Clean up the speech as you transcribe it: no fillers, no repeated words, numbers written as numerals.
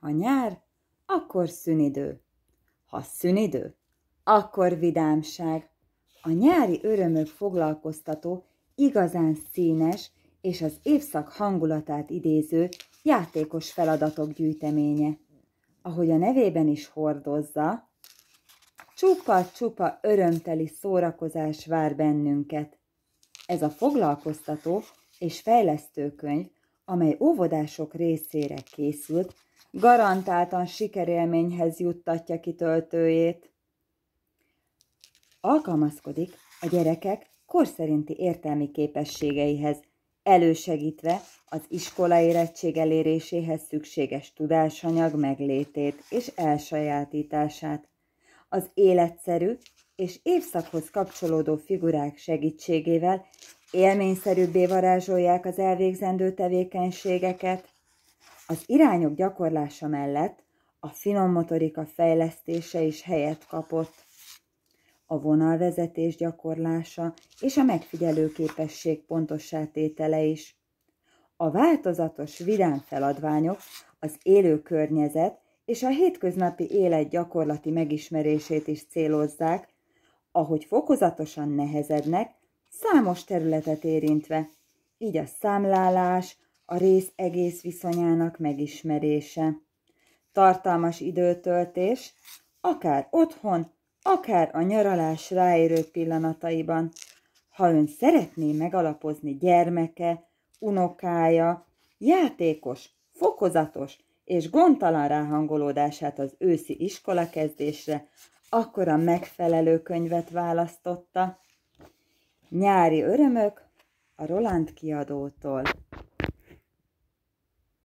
Ha nyár, akkor szünidő. Ha szünidő, akkor vidámság. A nyári örömök foglalkoztató, igazán színes és az évszak hangulatát idéző játékos feladatok gyűjteménye. Ahogy a nevében is hordozza, csupa-csupa örömteli szórakozás vár bennünket. Ez a foglalkoztató és fejlesztő könyv, amely óvodások részére készült, garantáltan sikerélményhez juttatja kitöltőjét. Alkalmazkodik a gyerekek korszerinti értelmi képességeihez, elősegítve az iskola érettség eléréséhez szükséges tudásanyag meglétét és elsajátítását. Az életszerű és évszakhoz kapcsolódó figurák segítségével élményszerűbbé varázsolják az elvégzendő tevékenységeket. Az irányok gyakorlása mellett a finom motorika fejlesztése is helyet kapott. A vonalvezetés gyakorlása és a megfigyelőképesség pontossá tétele is. A változatos, vidám feladványok az élő környezet és a hétköznapi élet gyakorlati megismerését is célozzák, ahogy fokozatosan nehezednek, számos területet érintve, így a számlálás, a rész egész viszonyának megismerése. Tartalmas időtöltés, akár otthon, akár a nyaralás ráérő pillanataiban. Ha ön szeretné megalapozni gyermeke, unokája, játékos, fokozatos és gondtalan ráhangolódását az őszi iskolakezdésre, akkor a megfelelő könyvet választotta. Nyári örömök a Roland kiadótól.